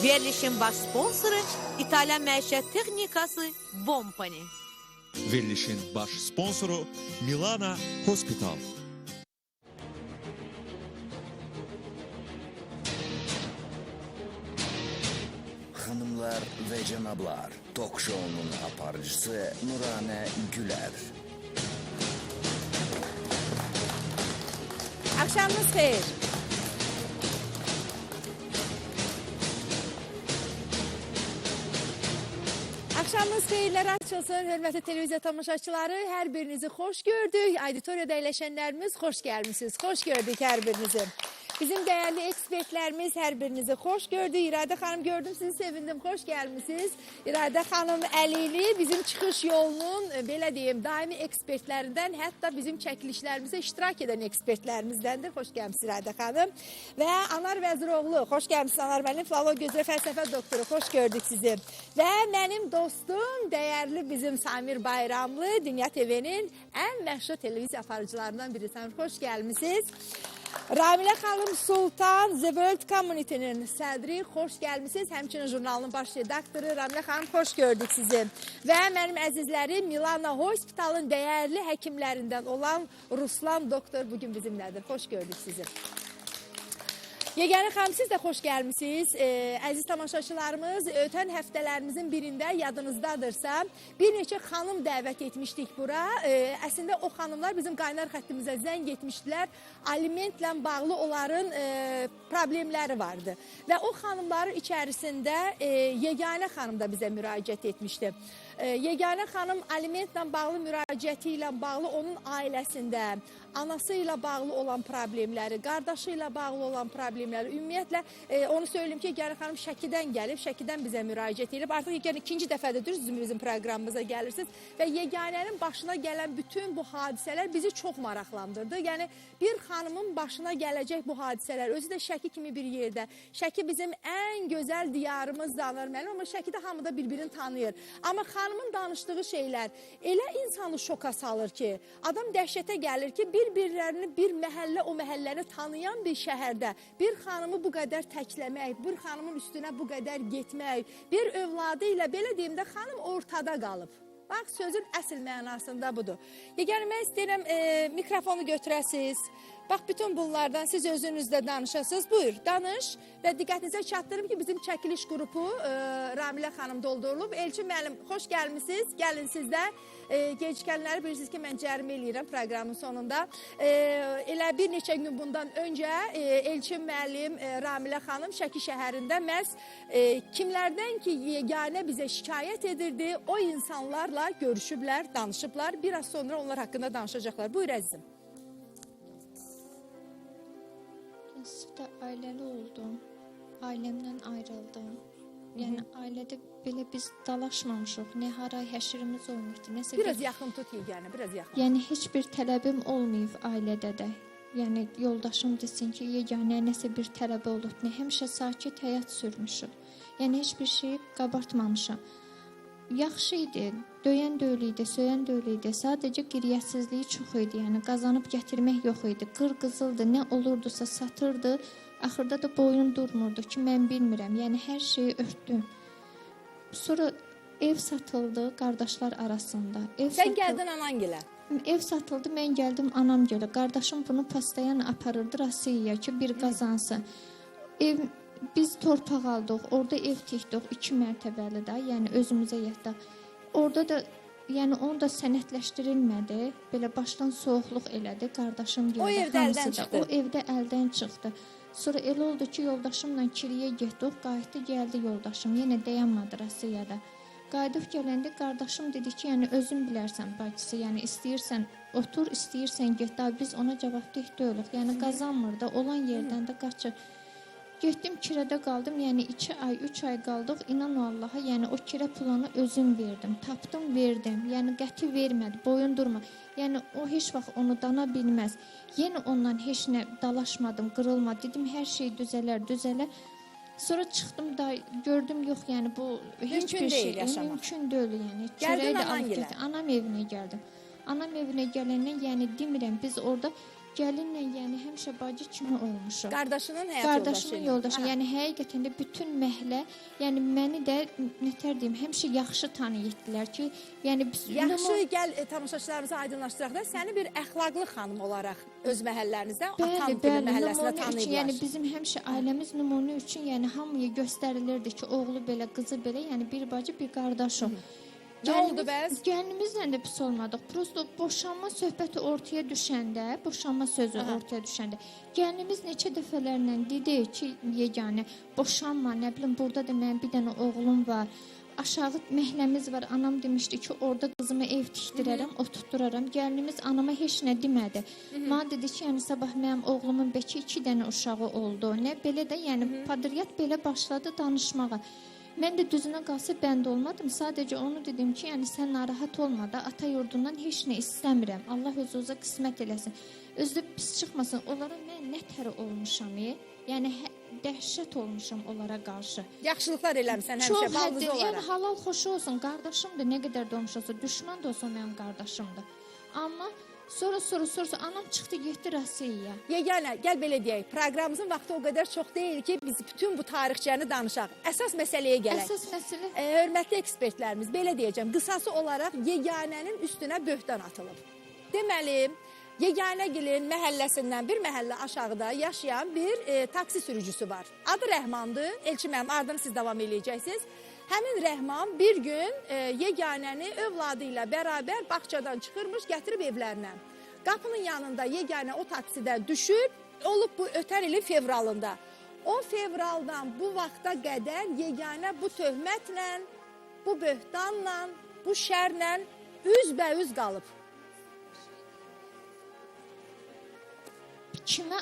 Verilişin baş sponsoru İtalyan Məişət Texnikası Bompani. Verilişin baş sponsoru Milana Hospital. Hanımlar ve cenablar, Tok Show'nun aparıcısı Nurane Güler. Akşamınız xeyir. Akşamınız xeyirlər açılsın, hörmətli televiziya tamaşaçıları. Hər birinizi xoş gördük. Auditoriyada əyləşənlərimiz xoş gəlmişsiniz. Xoş gördük hər birinizi. Bizim dəyərli ekspertlərimiz hər birinizi xoş gördük. İradə xanım gördüm, sizi sevindim, xoş gəlmişsiniz. İradə xanım Əlili bizim çıxış yolunun, belə deyim, daimi ekspertlərindən, hətta bizim çəkilişlərimizə iştirak edən ekspertlərimizdəndir. Xoş gəlmişsiniz İradə xanım. Və Anar Vəziroğlu, xoş gəlmişsiniz Anar müəllim, filologiya üzrə fəlsəfə doktoru, xoş gördük sizi. Və mənim dostum, dəyərli bizim Samir Bayramlı, Dünya TV-nin ən məşhur televiziya aparıcılarından biri. Samir, xoş gəlmişsiniz. Ramilə xanım Sultan, The World Community-nin sədri, xoş gəlmişsiniz. Həmçinin jurnalının baş redaktoru Ramilə xanım, xoş gördük sizi. Və mənim əzizlərim, Milana Hospitalın dəyərli həkimlərindən olan Ruslan doktor bugün bizimlədir. Xoş gördük sizi. Yeganə xanım, siz də xoş gəlmişsiniz. Əziz tamaşaçılarımız, ötən həftələrimizin birində yadınızdadırsa, bir neçə xanım dəvət etmişdik bura. Əslində o xanımlar bizim qaynar xəttimizə zəng etmişdilər. Alimentlə bağlı onların problemləri vardı. Və o xanımların içərisində Yeganə xanım da bizə müraciət etmişdi. Yeganə xanım alimentlə bağlı müraciəti ilə bağlı onun ailəsində, anası ilə bağlı olan problemləri, qardaşı ilə bağlı olan problemləri, ümumiyyətlə onu söyleyeyim ki, Yeganə xanım Şəkidən gəlib, Şəkidən bizə müraciət edib. Artıq Yeganə ikinci dəfədir bizim proqramımıza gəlirsiniz və Yeganənin başına gələn bütün bu hadisələr bizi çox maraqlandırdı. Yəni bir xanımın başına gələcək bu hadisələr, özü də Şəki kimi bir yerdə. Şəki bizim ən gözəl diyarımızdır, Anar müəllim, amma Şəkidə hamı da bir-birini tanıyır. Amma xanımın danışdığı şeylər elə insanı şoka salır ki, adam dəhşətə gəlir ki, bir-birlərini, bir məhəllə o məhəlləni tanıyan bir şəhərdə bir xanımı bu qədər təkləmək, bir xanımın üstünə bu qədər getmək, bir övladı ilə belə deyim də xanım ortada qalıb. Bax, sözün əsl mənasında budur. Yeganə, mən istəyirəm mikrofonu götürəsiniz. Bax, bütün bunlardan siz özünüzdə danışasınız. Buyur, danış və diqqətinizə çatdırım ki, bizim çəkiliş qrupu Ramilə xanım doldurulub. Elçin müəllim, xoş gəlmişsiniz. Gəlin siz də. Gecikənləri bilirsiniz ki, mən cərimə eləyirəm proqramın sonunda. Elə bir neçə gün bundan öncə Elçin müəllim, Ramilə xanım Şəki şəhərində məhz kimlərdən ki, yeganə bizə şikayət edirdi, o insanlarla görüşüblər, danışıblar. Biraz sonra onlar haqqında danışacaqlar. Buyur əzizim. Sifdə ailəli oldum, ailəmdən ayrıldım. Yəni ailədə belə biz dalaşmamışıq, nə haray həşirimiz olmuşdu. Biraz yaxın tut Yeganə, biraz yaxın. Yəni heç bir tələbim olmayıb ailədə də. Yəni yoldaşım desin ki, Yeganə nəsə bir tələbə olub, nə həmişə sakit həyat sürmüşük. Yəni heç bir şey qabartmamışam. Yaxşı idi, döyən də öyle idi, söyən də öyle idi. Sadəcə qiriyyətsizliyi çox idi, yəni qazanıb gətirmək yox idi. Qır-qızıldı, nə olurdusa satırdı. Axırda da boyun durmurdu ki, mən bilmirəm. Yəni hər şeyi örtdüm. Sonra ev satıldı qardaşlar arasında. Sən gəldin anangilə. Ev satıldı, mən gəldim anam gələ. Qardaşım bunu pastayan aparırdı Rusiyaya ki, bir qazansın. Biz torpaq aldıq, orada ev tikdik, 2 mərtəbəli də, yəni özümüzə yətdə. Orada da, yəni onu da sənətləşdirilmədi, belə başdan soğuqluq elədi, qardaşım gəldi. O evdə əldən çıxdı. O evdə əldən çıxdı. Sonra elə oldu ki, yoldaşımla Kiriyə getdik, qayıtdı, gəldi yoldaşım, yenə dayanmadı Rusiyada. Qayıdıb gələndə qardaşım dedi ki, yəni özün bilərsən bacısı, yəni istəyirsən otur, istəyirsən get, daha biz ona cavabdeh deyilik, yəni qazanmır da, olan yerdən də qaçır. Getdim kirədə qaldım, yəni 2 ay, 3 ay qaldıq, inan Allaha, yəni o kirə pulunu özüm verdim, tapdım, verdim, yəni qəti vermədi, boyun durma, yəni o heç vaxt onu dana bilməz, yenə ondan heç nə dalaşmadım, qırılmadı, dedim hər şey düzələr, sonra çıxdım da gördüm, yox, yəni bu heç bir şey, mümkün deyil, yəni Gəldin anan gilə? Anam evinə gəldim, anam evinə gələndən, yəni demirəm, biz orada gəlinlə yəni həmişə bacı kimi olmuşuq. Qardaşının həyat Qardaşımın yoldaşı. Aha. Yəni həqiqətən də bütün məhəllə, yəni məni də nətər deyim, həmişə yaxşı tanıyırdılar ki, yəni biz Yaxşı, gəl tamaşaçılarımıza aydınlaşdıraq da səni bir əxlaqlı xanım olaraq öz məhəllənizdə, atan kimi məhəlləsində tanıyıblar. Yəni bizim həmişə ailəmiz nümunə üçün, yəni hamıya göstərilirdi ki, oğlu belə, qızı belə, yəni bir bacı, bir qardaşıq. Nə oldu bəs? Gəlinimizlə də pis olmadıq. Prosto boşanma söhbəti ortaya düşəndə, boşanma sözü ortaya düşəndə, gəlinimiz neçə dəfələrlə dedi ki, yeganə boşanma, nə bilim, burada da mənim bir dənə oğlum var. Aşağı məhəlləmiz var. Anam demişdi ki, orada qızımı ev tikdirərəm, oturtduraram. Gəlinimiz anama heç nə demədi. Mənə dedi ki, yəni sabah mənim oğlumun bəlkə 2 dənə uşağı oldu. Nə belə də, yəni padriyyat belə başladı danışmağa. Mən də düzünə qalsa bənd olmadım. Sadəcə onu dedim ki, yəni sən narahat olma da, ata yurdundan heç nə istəmirəm. Allah öz-özə qismət eləsin. Özü pis çıxmasın. Onlara mən nə tərə olmuşam, yəni dəhşət olmuşam onlara qarşı. Yaxşılıqlar eləmsən həmişə Çox baldız həddir, yəni olaraq. halal xoşu olsun, qardaşımdır, nə qədər də olmuş olsa, düşman da olsa mənim qardaşımdır. Amma sonra anam çıxdı, getdi Rusiyaya. Yeganə, gəl belə deyək, proqramımızın vaxtı o qədər çox deyil ki, biz bütün bu tarixçəni danışaq. Əsas məsələyə gələk. Əsas məsələ Hörmətli ekspertlərimiz, belə deyəcəm, qısası olaraq yeganənin üstünə böhtan atılıb. Deməli, Yeganəgilin məhəlləsindən bir məhəllə aşağıda yaşayan bir taksi sürücüsü var. Adı Rəhmandır. Elçi mənim, ardını siz davam eləyəcəksiniz. Həmin Rəhman bir gün yeganəni övladı ilə bərabər bağçadan çıxırmış, gətirib evlərinə. Qapının yanında yeganə o taksidən düşüb, olub bu ötən ilin fevralında. O fevraldan bu vaxta qədər yeganə bu töhmətlə, bu böhtanla, bu şərlə üzbəüz qalıb. Kimə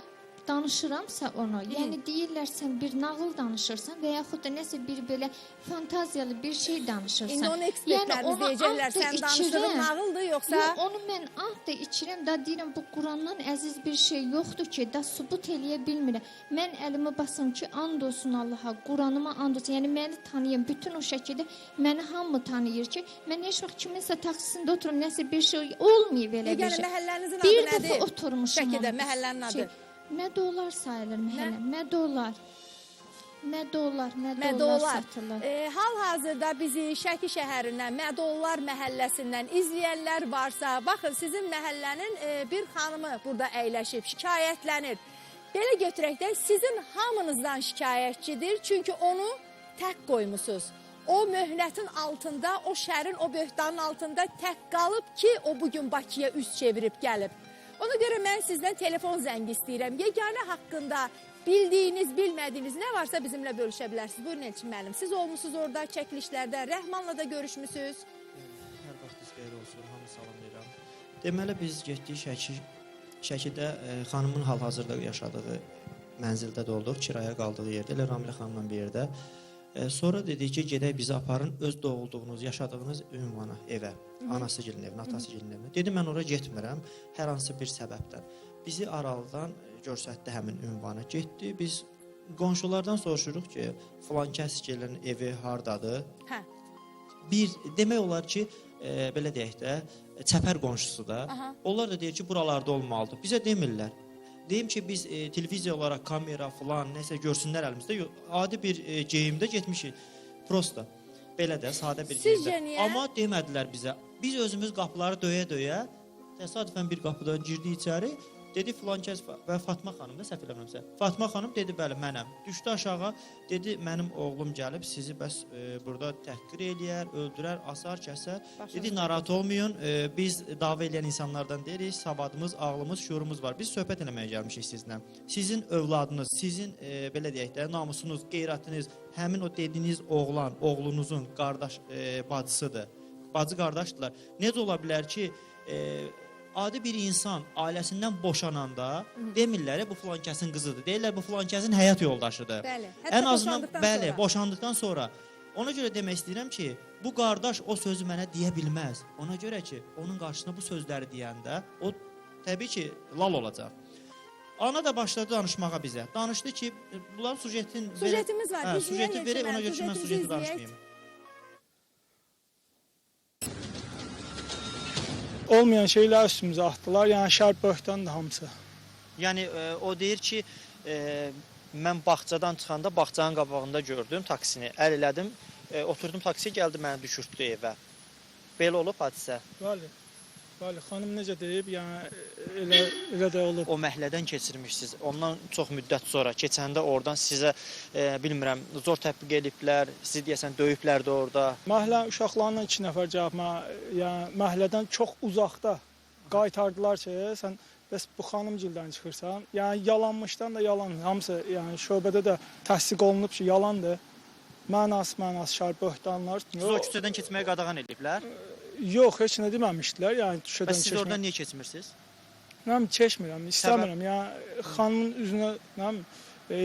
danışıramsa onu, yəni deyirlər sən bir nağıl danışırsan və yaxud da nəsə bir belə fantaziyalı bir şey danışırsan. İndi onu ekspertlərimiz deyəcəklər, sən danışdığın nağıldır, yoxsa... Yox, onu mən da içirəm, da deyirəm, bu Qurandan əziz bir şey yoxdur ki, da sübut eləyə bilmirəm. Mən əlimi basım ki, and olsun Allaha, Quranıma and olsun, yəni məni tanıyın, bütün o şəkildə məni hamı tanıyır ki, mən heç vaxt kiminsə taksisində oturum, nəsə bir şey olmayıb elə bir şey. Məhəllənizin adı Bir nədir? dəfə oturmuşum. Şəkidə, məhəllənin adı. Mədolar sayılır məhəllə. Mədolar satılır. Hal-hazırda bizi Şəki şəhərindən, Mədollar məhəlləsindən izləyənlər varsa, baxın, sizin məhəllənin bir xanımı burada əyləşib, şikayətlənir. Belə götürək də, sizin hamınızdan şikayətçidir, çünki onu tək qoymusunuz. O möhnətin altında, o şərin, o böhtanın altında tək qalıb ki, o bugün Bakıya üz çevirib gəlib. Ona görə mən sizdən telefon zəngi istəyirəm. Yeganə haqqında bildiyiniz, bilmədiyiniz nə varsa bizimlə bölüşə bilərsiniz. Buyurun Elçin müəllim, siz olmusunuz orada çəkilişlərdə, Rəhmanla da görüşmüsünüz. Hər vaxtınız xeyir olsun, hamı salamlayıram. Deməli, biz getdik Şəkidə xanımın hal-hazırda yaşadığı mənzildə də olduq, kirayə qaldığı yerdə, elə Ramilə xanımla bir yerdə. Sonra dedik ki, gedək bizi aparın öz doğulduğunuz, yaşadığınız ünvana, evə, anası gilin evinə, atası gilin evinə. Dedi, mən oraya getmirəm, hər hansı bir səbəbdən. Bizi aralıdan görsətdi həmin ünvana. Getdi, biz qonşulardan soruşuruq ki, filan kəs gelin evi hardadır? Hə. Bir, demək olar ki, belə deyək də, çəpər qonşusu da. Onlar da deyir ki, buralarda olmalıdır. Bizə demirlər. Deyim ki, biz televiziya olaraq kamera falan, nəsə görsünlər əlimizdə. Adi bir geyimdə getmişik. Prosta. Belə də, sadə bir geyimdə. Amma demədilər bizə. Biz özümüz qapıları döyə-döyə, təsadüfən bir qapıdan girdik içəri. Dedi filan kəs və Fatma xanım da səhv eləmirəmsə. Fatma xanım dedi, bəli, mənəm. Düşdü aşağı, dedi, mənim oğlum gəlib, sizi bəs burada təhqir eləyər, öldürər, asar, kəsər. Dedi, narahat olmayın, biz dava eləyən insanlardan deyirik, savadımız, ağlımız, şuurumuz var. Biz söhbət eləməyə gəlmişik sizlə. Sizin övladınız, sizin, belə deyək də, namusunuz, qeyrətiniz, həmin o dediyiniz oğlan, oğlunuzun qardaş bacısıdır. Bacı qardaşdırlar. Necə ola bilər ki, adi bir insan ailəsindən boşananda demirlər bu filan kəsin qızıdır. Deyirlər bu filan kəsin həyat yoldaşıdır. Bəli. Ən azından bəli, boşandıqdan sonra. Ona görə demək istəyirəm ki, bu qardaş o sözü mənə deyə bilməz. Ona görə ki, onun qarşısına bu sözləri deyəndə o təbii ki, lal olacaq. Ana da başladı danışmağa bizə. Danışdı ki, bunlar sujetimiz var. Sujeti verək, ona görə ki, mən sujeti danışmayayım. Olmayan şeylər üstümüzə atdılar, yəni şər böhtandır hamısı. Yəni o deyir ki, mən bağçadan çıxanda bağçanın qabağında gördüm taksini, əl elədim, oturdum taksiyə, gəldi məni düşürtdü evə. Belə olub hadisə. Bəli. Bəli, xanım necə deyib, yəni elə də olub. O məhəllədən keçirmişsiniz. Ondan çox müddət sonra keçəndə oradan sizə bilmirəm, zor tətbiq ediblər, sizi deyəsən döyüblər də orada. Məhəllə uşaqlarından 2 nəfər gəlib, yəni məhəllədən çox uzaqda qaytardılar ki, sən bəs bu xanımgildən çıxırsan. Yəni yalanmışdan da yalan, hamısı yəni şöbədə də təsdiq olunub ki, yalandır. Mənası şər böhtanlar. Siz o küçədən keçməyə qadağan ediblər? Yox, heç nə deməmişdilər. Yəni küçədən keçmək. Bəs siz oradan niyə keçmirsiniz? Mən keçmirəm, istəmirəm. Yəni xanımın üzünə,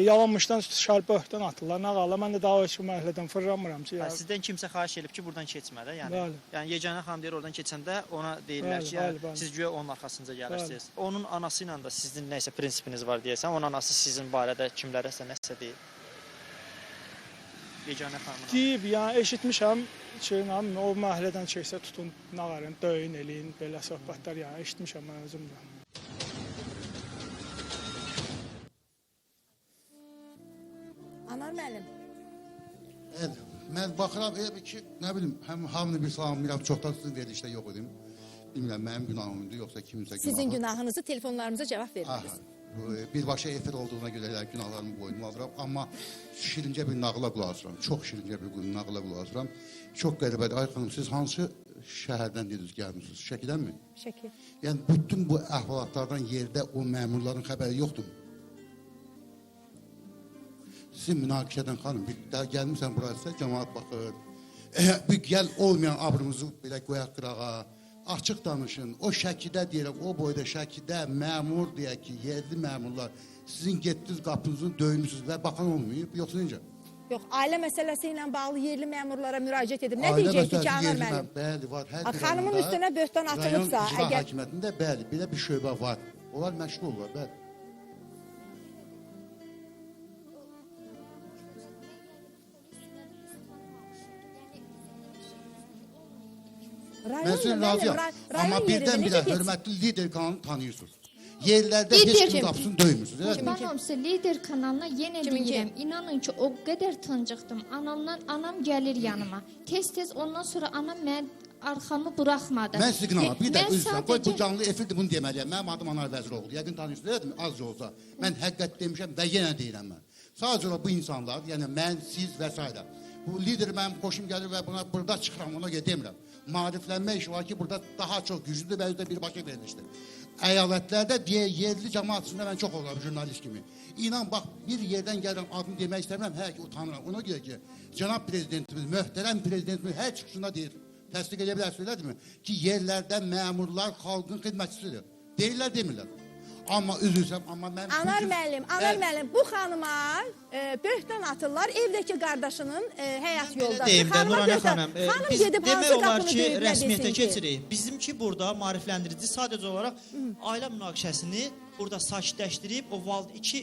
yalanmışdan şər böhtan atırlar. Nə qala, mən də daha ki məhəllədən fırlanmıram ki. Sizdən kimsə xahiş edib ki, buradan keçmə də, yəni yeganə xanım deyir oradan keçəndə ona deyirlər ki, siz güya onun arxasınca gəlirsiniz. Onun anası ilə də sizin nəsə prinsipiniz var deyəsən, onun anası sizin barədə kimlərəsə nəsə deyir. Yeganə xanımın. Deyib, yəni eşitmişəm ki, o məhəllədən keçsə tutun, nə qarın, döyün, eləyin, belə söhbətlər, yəni eşitmişəm mən özüm də. Anar müəllim. Evet, mən baxıram elə ki, nə bilim, həm hamını bir salamlayıram, çoxdan sizin verilişdə yox idim. Bilmirəm, mənim günahımdır, yoxsa kiminsə günahı. Sizin günahınızı telefonlarımıza cavab verirsiniz. Birbaşa efir olduğuna görə günahlarımı boynuma alıram, amma şirincə bir nağıla qulaq asıram, çox şirincə bir nağıla qulaq asıram. Çox qəribədir. Ay xanım, siz hansı şəhərdən dediniz, gəlmişsiniz? Şəkidənmi? Şəki. Yəni, bütün bu əhvalatlardan yerdə o məmurların xəbəri yoxdur. Sizin münaqişədən xanım, bir gəlmirsən burası, cəmaat baxır. Bir gəl olmayan abrımızı belə qoyaq qırağa. Açıq danışın, o Şəkidə deyirəm, o boyda Şəkidə məmur deyək ki, yerli məmurlar sizin getdiniz qapınızı döymüsünüz və baxan olmayıb, yoxsa necə? Yox, ailə məsələsi ilə bağlı yerli məmurlara müraciət edib. Nə deyəcəkdir ki, Anar müəllim? Bəli, var. Hər xanımın üstünə böhtan atılıbsa, rayon icra hakimiyyətində bəli, belə bir şöbə var. Onlar məşğul olurlar, bəli. Mən sizin razıyam, amma birdən birə hörmətli lider kanalı tanıyırsınız. Yerlərdə heç kim qapısını döymürsünüz, elə mi? Mən olsa lider kanalına yenə deyirəm, inanın ki, o qədər tıncıqdım. Anam gəlir yanıma. Tez-tez ondan sonra anam mən arxamı buraxmadı. Mən sizi qınamam, bir də üzrəm, qoy bu canlı efirdir, bunu deməliyəm. Mənim adım Anar Vəziroğlu, yəqin tanıyırsınız, elədir mi? Azca olsa. Mən həqiqət demişəm və yenə deyirəm mən. Sadəcə bu insanlar, yəni mən, siz və s. Bu lider mənim xoşum gəlir və burada çıxıram, ona görə demirəm. Maariflənmə işi var ki, burada daha çox güclüdür və özdə birbaşa verilmişdir. Əyalətlərdə yerli cəmaat içində mən çox olarım jurnalist kimi. İnan, bax, bir yerdən gəlirəm, adını demək istəmirəm, hər ki, utanıram. Ona görə ki, cənab prezidentimiz, möhtərəm prezidentimiz hər çıxışında deyir, təsdiq edə bilərsiniz, elədirmi? Ki, yerlərdə məmurlar xalqın xidmətçisidir. Deyirlər, demirlər. Amma üzülsəm, amma mən... Anar müəllim, bu xanıma böhtan atırlar, evdəki qardaşının həyat yoldaşı. Deyim də, Nuranə xanım, biz demək olar ki, rəsmiyyətə keçirik. Bizimki burada maarifləndirici sadəcə olaraq ailə münaqişəsini burada sakitləşdirib, o iki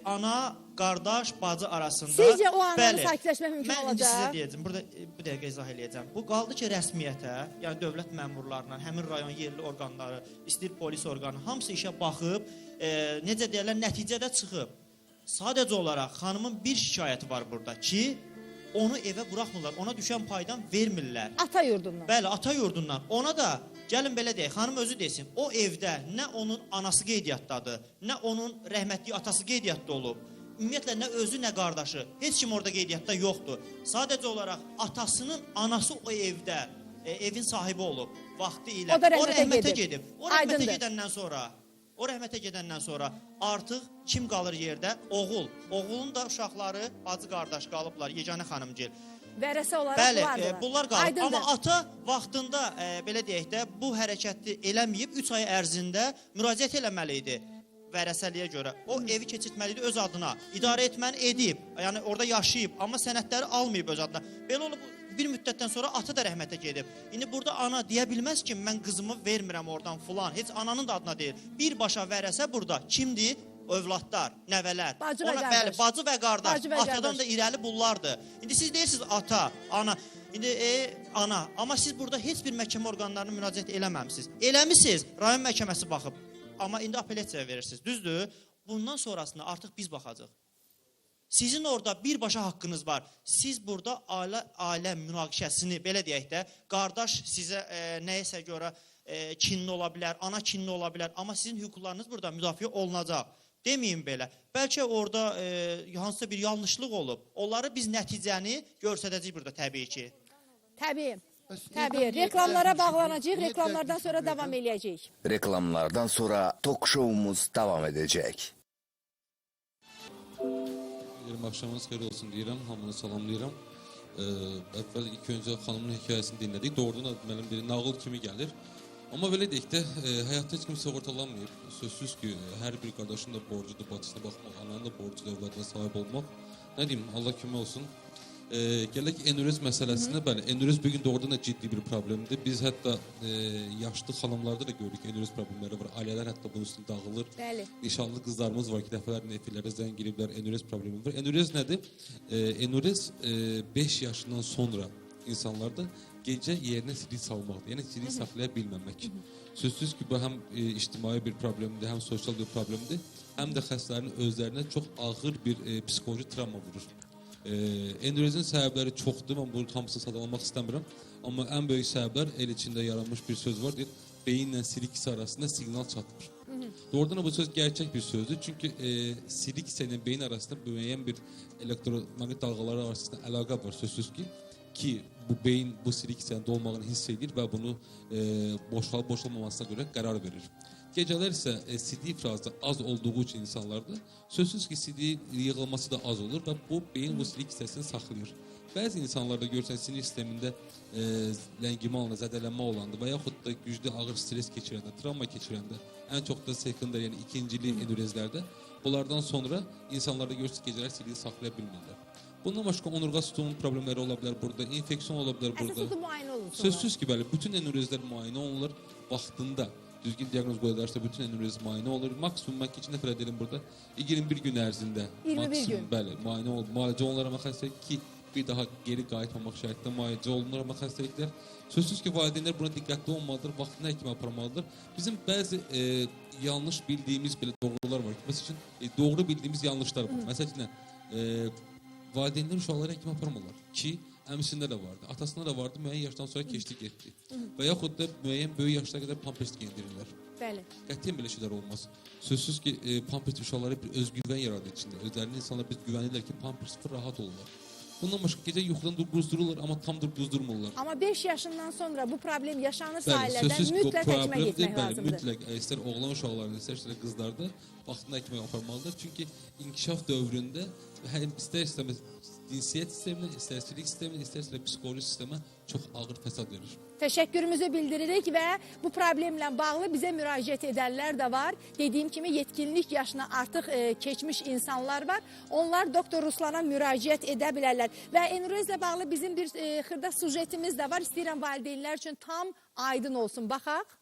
ana, qardaş, bacı arasında... Sizcə o ananı sakitləşmək mümkün olacaq? Mən indi sizə deyəcəm, burada bir dəqiqə izah eləyəcəm. Bu qaldı ki, rəsmiyyətə, yəni dövlət məmurlarına, həmin rayon yerli orqanları, istəyir polis orqanı, hamısı işə baxıb, necə deyərlər, nəticədə çıxıb. Sadəcə olaraq xanımın bir şikayəti var burada ki, onu evə buraxmırlar, ona düşən paydan vermirlər. Ata yurdundan. Bəli, ata yurdundan. Ona da, gəlin belə deyək, xanım özü desin, o evdə nə onun anası qeydiyyatdadır, nə onun rəhmətli atası qeydiyyatda olub. Ümumiyyətlə, nə özü, nə qardaşı, heç kim orada qeydiyyatda yoxdur. Sadəcə olaraq atasının anası o evdə, evin sahibi olub, vaxtı ilə. O rəhmətə gedib. O rəhmətə gedəndən sonra artıq kim qalır yerdə? Oğul. Oğulun da uşaqları, bacı qardaş qalıblar, yeganə xanımgil. Vərəsə olaraq Bəli, bunlar qalıb. Amma ata vaxtında, belə deyək də, bu hərəkəti eləməyib, 3 ay ərzində müraciət eləməli idi vərəsəliyə görə. O evi keçirtməli idi öz adına. İdarə etməni edib, yəni orada yaşayıb, amma sənədləri almayıb öz adına. Belə olub, bir müddətdən sonra ata da rəhmətə gedib. İndi burada ana deyə bilməz ki, mən qızımı vermirəm oradan filan. Heç ananın da adına deyil. Birbaşa vərəsə burada kimdir? Övladlar, nəvələr. Bacı və qardaş. Bəli, bacı və qardaş. Atadan da irəli bunlardır. İndi siz deyirsiniz ata, ana. İndi ana. Amma siz burada heç bir məhkəmə orqanlarına müraciət eləməmisiniz. Eləmisiniz, rayon məhkəməsi baxıb. amma indi apellyasiyaya verirsiniz. Düzdür? Bundan sonrasında artıq biz baxacağıq. Sizin orada birbaşa haqqınız var. Siz burada ailə münaqişəsini, belə deyək də, qardaş sizə nəyəsə görə kinli ola bilər, ana kinli ola bilər, amma sizin hüquqlarınız burada müdafiə olunacaq. Deməyin belə. Bəlkə orada hansısa bir yanlışlıq olub. Onları biz nəticəni göstərəcəyik burada təbii ki. Təbii. Təbii. Reklamlara bağlanacağıq, reklamlardan sonra davam eləyəcəyik. Reklamlardan sonra tok şovumuz devam edecek. Akşamınız xeyir olsun deyirəm, hamını salamlayıram. Əvvəl ilk öncə xanımın hekayəsini dinlədik. Doğrudan da mənim bir nağıl kimi gəlir. Amma belə deyək də, həyatda heç kim sığortalanmayıb. Sözsüz ki, hər bir qardaşın da borcudur, bacısına baxmaq, ananın da borcudur, övladına sahib olmaq. Nə deyim, Allah kimi olsun. Gələk enürez məsələsinə, bəli, enürez bugün doğrudan da ciddi bir problemdir. Biz hətta yaşlı xanımlarda da görürük, enürez problemləri var. Ailələr hətta bunun üstündə dağılır. Bəli. Nişanlı qızlarımız var ki, dəfələrlə efirlərə zəng giriblər, enürez problemi var. Enürez nədir? Enürez 5 yaşından sonra insanlarda gecə yerinə silik salmaqdır. Yəni silik saxlaya bilməmək. Sözsüz ki, bu həm ictimai bir problemdir, həm sosial bir problemdir, həm də xəstələrin özlərinə çox ağır bir psixoloji travma vurur. Enürezin səbəbləri çoxdur, mən bunu hamısını sadalamaq istəmirəm. Amma ən böyük səbəblər el içində yaranmış bir söz var, deyir, beyinlə silik hissə arasında siqnal çatmır. Doğrudan bu söz gerçək bir sözdür. Çünki silik hissə ilə beyin arasında müəyyən bir elektromagnet dalğaları arasında əlaqə var, sözsüz ki, bu beyin bu silik hissənin dolmağını hiss edir və bunu boşalıb-boşalmamasına görə qərar verir. Gecələr isə sidik ifrazı az olduğu üçün insanlarda sözsüz ki, sidik yığılması da az olur və bu beyin bu sidik hissəsini saxlayır. Bəzi insanlarda görsən sinir sistemində ləngimə olanda, zədələnmə olanda və yaxud da güclü ağır stres keçirəndə, travma keçirəndə, ən çox da sekundar, yəni ikincili enürezlərdə bunlardan sonra insanlarda görürsünüz gecələr siliyi saxlaya bilmirlər. Bundan başqa onurğa sütunun problemləri ola bilər burada, infeksiyon ola bilər burada. Əsas müayinə olunsun. Sözsüz ki, bəli, bütün enürezlər müayinə olunur vaxtında. Düzgün diaqnoz qoyularsa bütün enürez müayinə olur. Maksimum mən keçən dəfə edelim burada 21 gün ərzində. 21 gün. Bəli, müalicə olunur amma xəstəlik ki, bir daha geri qayıtmamaq şərtində müalicə olunur amma xəstəliklər. Sözsüz ki, valideynlər buna diqqətli olmalıdır, vaxtında həkimə aparmalıdır. Bizim bəzi yanlış bildiyimiz belə doğrular var ki, məsəl üçün doğru bildiyimiz yanlışlar var. Məsəl üçün valideynlər uşaqları həkimə aparmırlar ki, əmisində də vardı, atasında da vardı, müəyyən yaşdan sonra keçdi, getdi. Və yaxud da müəyyən böyük yaşlara qədər pampers giyindirirlər. Bəli. Qətiyyən belə şeylər olmaz. Sözsüz ki, pampers uşaqlara bir özgüvən yaradır içində. Özlərini insanlar biz güvənirlər ki, pampers sıfır rahat olurlar. Bundan başqa gecə yuxudan durduruyorlar, amma tam durduzdurmurlar. Amma 5 yaşından sonra bu problem yaşanırsa ailədən mütləq həkimə getmək lazımdır. Mütləq, istər oğlan uşaqlarında, istər qızlarda vaxtında həkimə aparmalıdır. Çünki inkişaf dövründə istər-istəməz dinsiyyət sisteminə, istərsilik sisteminə, istərsə psixoloji sistemə çox ağır fəsad verir. Təşəkkürümüzü bildiririk və bu problemlə bağlı bizə müraciət edənlər də var. Dediyim kimi yetkinlik yaşına artıq keçmiş insanlar var. Onlar Doktor Ruslana müraciət edə bilərlər. Və enürezlə bağlı bizim bir xırda sujetimiz də var. İstəyirəm valideynlər üçün tam aydın olsun. Baxaq.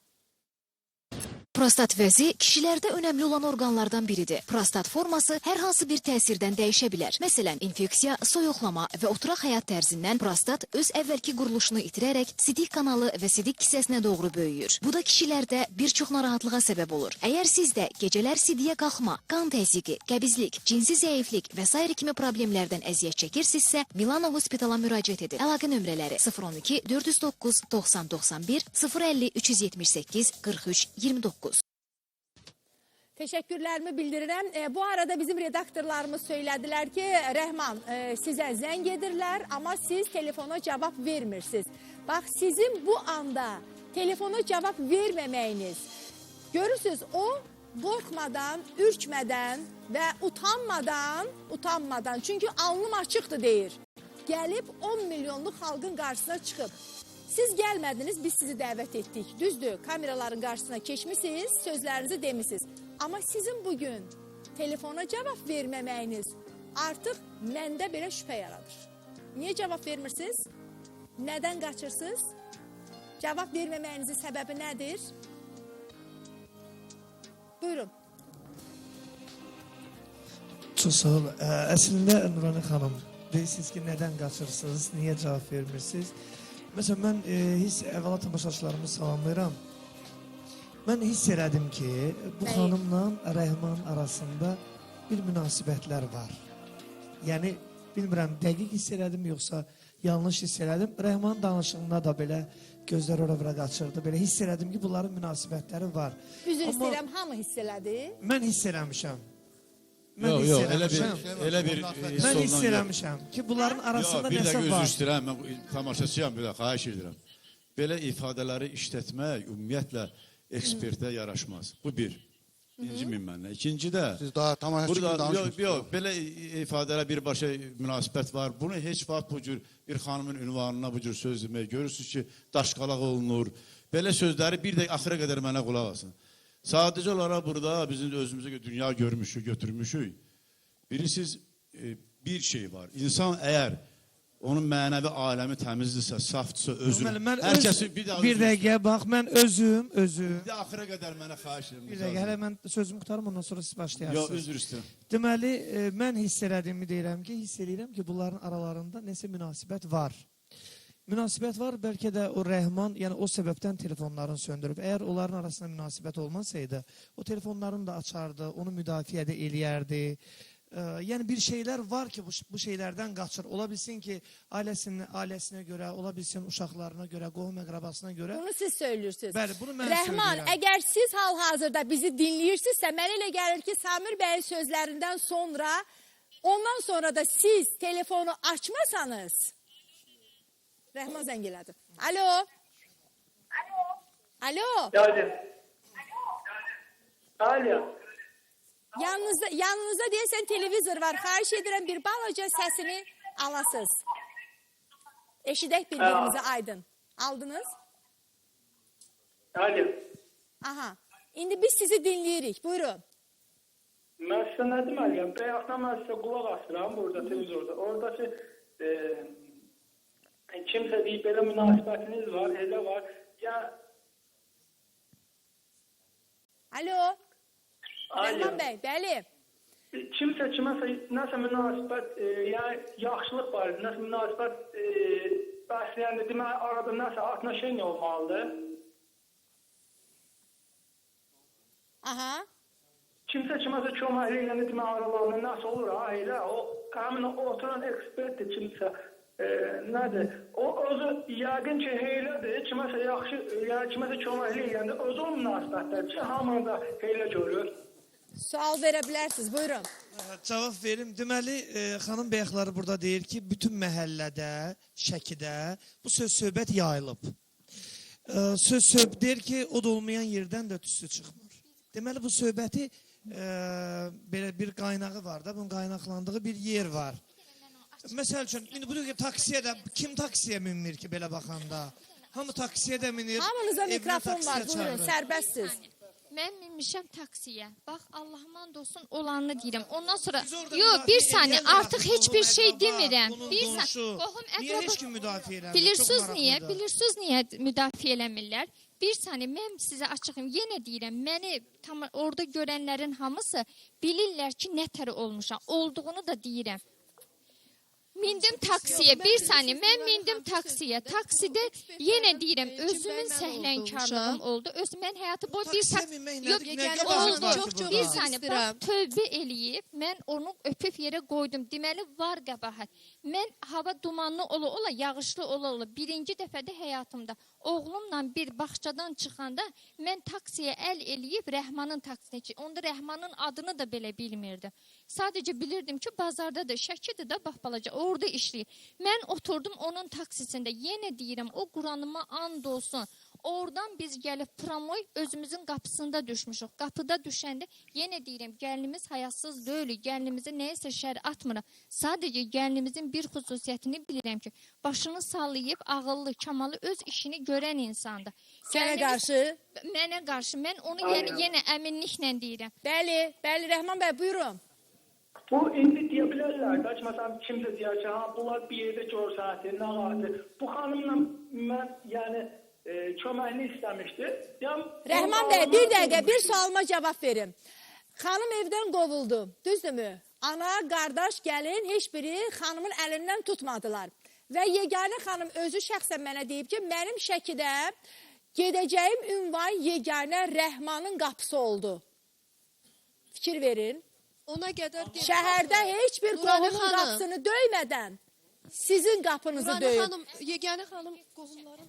Prostat vəzi kişilərdə önəmli olan orqanlardan biridir. Prostat forması hər hansı bir təsirdən dəyişə bilər. Məsələn, infeksiya, soyuqlama və oturaq həyat tərzindən prostat öz əvvəlki quruluşunu itirərək sidik kanalı və sidik kisəsinə doğru böyüyür. Bu da kişilərdə bir çox narahatlığa səbəb olur. Əgər siz də gecələr sidiyə qalxma, qan təzyiqi, qəbizlik, cinsi zəiflik və s. kimi problemlərdən əziyyət çəkirsinizsə, Milana Hospitala müraciət edin. Əlaqə nömrələri 012 409 90 91 050 378 43 29. Təşəkkürlərimi bildirirəm. Bu arada bizim redaktorlarımız söylədilər ki, Rəhman, sizə zəng edirlər, amma siz telefona cavab vermirsiniz. Bax, sizin bu anda telefona cavab verməməyiniz, görürsünüz, o qorxmadan, ürkmədən və utanmadan, çünki alnım açıqdır deyir, gəlib 10 milyonluq xalqın qarşısına çıxıb. Siz gəlmədiniz, biz sizi dəvət etdik. Düzdür, kameraların qarşısına keçmişsiniz, sözlərinizi demişsiniz. Amma sizin bugün telefona cavab verməməyiniz artıq məndə belə şübhə yaradır. Niyə cavab vermirsiniz? Nədən qaçırsınız? Cavab verməməyinizin səbəbi nədir? Buyurun. Çox sağ olun. Əslində Nurani xanım, deyirsiniz ki, nədən qaçırsınız, niyə cavab vermirsiniz? Məsələn, mən əvvəla tamaşaçılarımı salamlayıram. Mən hiss elədim ki, bu xanımla Rəhman arasında bir münasibətlər var. Yəni, bilmirəm, dəqiq hiss elədim, yoxsa yanlış hiss elədim. Rəhman danışığında da belə gözlər ora-bura qaçırdı. Belə hiss elədim ki, bunların münasibətləri var. Üzr istəyirəm, hamı hiss elədi. Mən hiss eləmişəm. Yox, elə bir Mən hiss eləmişəm ki, bunların arasında nəsə var. Bir dəqiqə üzr istəyirəm, mən tamaşaçıyam, bir dəqiqə, xahiş edirəm. Belə ifadələri işlətmək ümumiyyətlə ekspertə yaraşmaz. Bu bir. İncimin mənlə. İkinci də, Siz daha tamaşaçı gibi danışmıyorsunuz. yox, belə ifadələrə birbaşa münasibət var. Bunu heç vaxt bu cür bir xanımın ünvanına bu cür söz demək. Görürsünüz ki, daşqalaq olunur. Belə sözləri bir də axıra qədər mənə qulaq asın. Sadəcə olaraq burada bizim özümüzə dünya görmüşük, götürmüşük. Birisiz bir şey var. İnsan əgər onun mənəvi aləmi təmizdirsə, safdırsa, özür. Bir dəqiqə, bax, mən özüm. Bir də axıra qədər mənə xahiş edirəm. Bir dəqiqə, hələ mən sözümü qutarım, ondan sonra siz başlayarsınız. Yox, özür istəyirəm. Deməli, mən hiss elədiyimi deyirəm ki, hiss eləyirəm ki, bunların aralarında nəsə münasibət var. Münasibət var, bəlkə də o Rəhman, yəni o səbəbdən telefonlarını söndürüb. Əgər onların arasında münasibət olmasaydı, o telefonlarını da açardı, onu müdafiə də eləyərdi. Yəni bir şeylər var ki, bu şeylərdən qaçır. Ola bilsin ki, ailəsinə görə, ola bilsin uşaqlarına görə, qohum əqrabasına görə. Bunu siz söylüyorsunuz. Bəli, bunu mən Rəhman, söyləyirəm. əgər siz hal-hazırda bizi dinləyirsinizsə, mənə elə gəlir ki, Samir bəyin sözlərindən sonra, ondan sonra da siz telefonu açmasanız, Rəhman zəng elədi. Alo. Alo. Alo. Yanınızda deyəsən televizor var. Xahiş edirəm bir balaca səsini alasız. Eşidək bir-birimizi aydın. Aldınız? Alo. Aha. İndi biz sizi dinləyirik. Buyurun. Mən sizə nə deməliyəm? Bayaqdan mən sizə qulaq asıram burada televizorda. Oradakı kimsə deyib belə münasibətiniz var, elə var. Alo. Rəhman bəy, bəli. Kimsə kiməsə nəsə münasibət, yəni yaxşılıq var, nəsə münasibət bəsləyəndə demək arada nəsə atnaşın olmalıdır. Aha. Kimsə kiməsə köməkli eləyəndə demək aralarında nəsə olur, elə o həmin oturan ekspertdir kimsə. Nədir? O özü yəqin ki, heylədir, kiməsə yaxşı, yəni kiməsə köməkli eləyəndə özü o münasibətlər ki, hamını da heylə görür. Sual verə bilərsiniz, buyurun. Cavab verim. Deməli, xanım bəyəxları burada deyir ki, bütün məhəllədə, Şəkidə bu söz-söhbət yayılıb. Söz-söhbət deyir ki, o da olmayan yerdən də tüstü çıxmır. Deməli, bu söhbəti belə bir qaynağı var da, bunun qaynaqlandığı bir yer var. Məsəl üçün, indi bu diyor ki, taksiyə də, kim taksiyə minmir ki, belə baxanda? Hamı taksiyə də minir. Hamınıza mikrofon var, buyurun, sərbəstsiz. Mən minmişəm taksiyə. Bax, Allahıman olsun olanını deyirəm. Ondan sonra, yox, bir saniyə, artıq heç bir şey demirəm. Bir saniyə, qohum Niyə heç kim müdafiə eləmir? Bilirsiniz niyə? Bilirsiniz niyə müdafiə eləmirlər? Bir saniyə, mən sizə açıqım, yenə deyirəm, məni orada görənlərin hamısı bilirlər ki, nətər olmuşam. Olduğunu da deyirəm. Mindim taksiyə, bir saniyə, mən mindim taksiyə. Taksidə yenə deyirəm, özümün səhlənkarlığım oldu. Mən həyatı boyu bir saniyə, bax, tövbə eləyib, mən onu öpüb yerə qoydum. Deməli, var qəbahət. Mən hava dumanlı ola, yağışlı ola. Birinci dəfədə həyatımda oğlumla bir bağçadan çıxanda mən taksiyə əl eləyib Rəhmanın taksinə ki, onda Rəhmanın adını da belə bilmirdim. Sadəcə bilirdim ki, bazarda da, Şəkidə də, bax balaca, orada işləyir. Mən oturdum onun taksisində, yenə deyirəm, o Quranıma and olsun. Oradan biz gəlib Pramoy özümüzün qapısında düşmüşük. Qapıda düşəndə yenə deyirəm, gəlinimiz hayasız deyil, gəlinimizə nəyəsə şər atmırıq. Sadəcə gəlinimizin bir xüsusiyyətini bilirəm ki, başını sallayıb, ağıllı, kamalı öz işini görən insandır. Sənə qarşı? Mənə qarşı, mən onu yenə əminliklə deyirəm. Bəli, Rəhman bəy, buyurun. Bu indi deyə bilərlər də, məsələn, kimsə deyər ki, bunlar bir yerdə görsəti, nə vardı. Bu xanımla mən, yəni, köməkli istəmişdi. Rəhman bəy, bir dəqiqə, bir sualıma cavab verin. Xanım evdən qovuldu, düzdürmü? Ana, qardaş, gəlin, heç biri xanımın əlindən tutmadılar. Və yeganə xanım özü şəxsən mənə deyib ki, mənim Şəkidə Gedəcəyim ünvan yeganə Rəhmanın qapısı oldu. Fikir verin. Ona qədər şəhərdə heç bir qohumun qapısını döymədən sizin qapınızı döyüb. Yeganə xanım qohumları.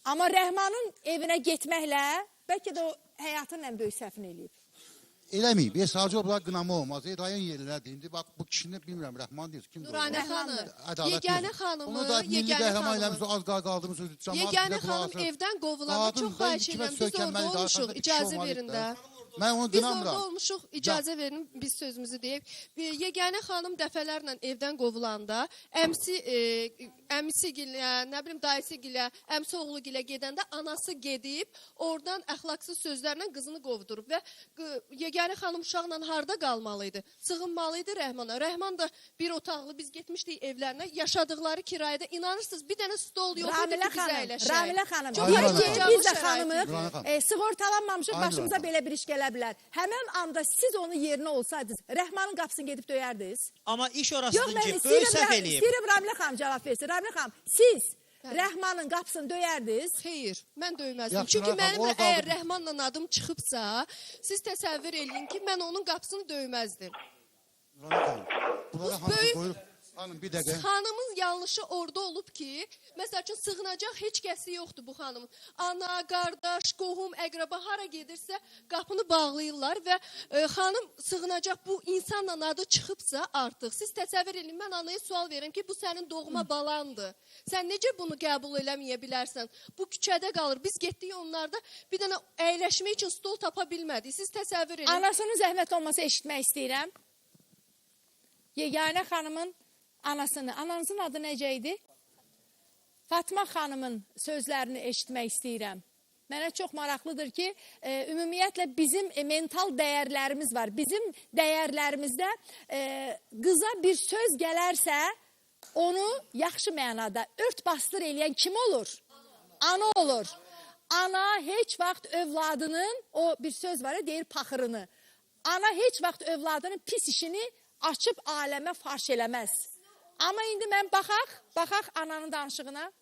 Amma Rəhmanın evinə getməklə bəlkə də o həyatının ən böyük səhvini eləyib. Eləməyib. Sadəcə olaraq qınama olmaz. Rayon yerlərdir. İndi bax bu kişini bilmirəm Rəhman deyir. Kimdir? Nuranə xanım. Yeganə xanımı, yeganə xanımı az qaldığımız cəmaət yeganə xanım evdən qovulanı çox xahiş edirəm. Biz orada olmuşuq, icazə verin də. Mən onu biz qınamıram. orada olmuşuq, icazə verin, biz sözümüzü deyib. Yeganə xanım dəfələrlə evdən qovulanda, əmisi gilə, nə bilim dayısı gilə, əmsi oğlu gilə gedəndə anası gedib, oradan əxlaqsız sözlərlə qızını qovdurub və yeganə xanım uşaqla harda qalmalıydı? Sığınmalıydı Rəhmana. Rəhman da bir otaqlı, biz getmişdik evlərinə, yaşadıqları kirayədə, inanırsınız, bir dənə stol yox idi ki, bizə əyləşək. Ramilə xanım, biz də xanımı sığortalanmamışıq, başımıza belə bir iş gələ bilər. Həmən anda siz onun yerinə olsaydınız, Rəhmanın qapısını gedib döyərdiniz. Amma iş orasıdır ki, böyük səhv eləyib. İstəyirəm Ramilə xanım cavab versin. Ramilə xanım, siz Rəhmanın qapısını döyərdiniz. Xeyr, mən döyməzdim. Çünki mənim əgər Rəhmanla adım çıxıbsa, siz təsəvvür eləyin ki, mən onun qapısını döyməzdim. Böyük xanımın yanlışı orada olub ki, məsəl üçün sığınacaq heç kəsi yoxdur bu xanımın. Ana, qardaş, qohum, əqrəba hara gedirsə qapını bağlayırlar və xanım sığınacaq bu insanla adı çıxıbsa artıq. Siz təsəvvür edin, mən anaya sual verirəm ki, bu sənin doğma balandır. Sən necə bunu qəbul eləməyə bilərsən? Bu küçədə qalır. Biz getdik onlarda bir dənə əyləşmək üçün stol tapa bilmədik. Siz təsəvvür edin. Anasının zəhmət olmasa eşitmək istəyirəm. Yeganə xanımın anasını. Ananızın adı necə idi? Fatma xanımın sözlərini eşitmək istəyirəm. Mənə çox maraqlıdır ki, ümumiyyətlə bizim mental dəyərlərimiz var. Bizim dəyərlərimizdə qıza bir söz gələrsə, onu yaxşı mənada ört bastır eləyən kim olur? Ana olur. Ana heç vaxt övladının, o bir söz var ya, deyir paxırını. Ana heç vaxt övladının pis işini açıb aləmə faş eləməz. Amma indi mən baxaq ananın danışığına.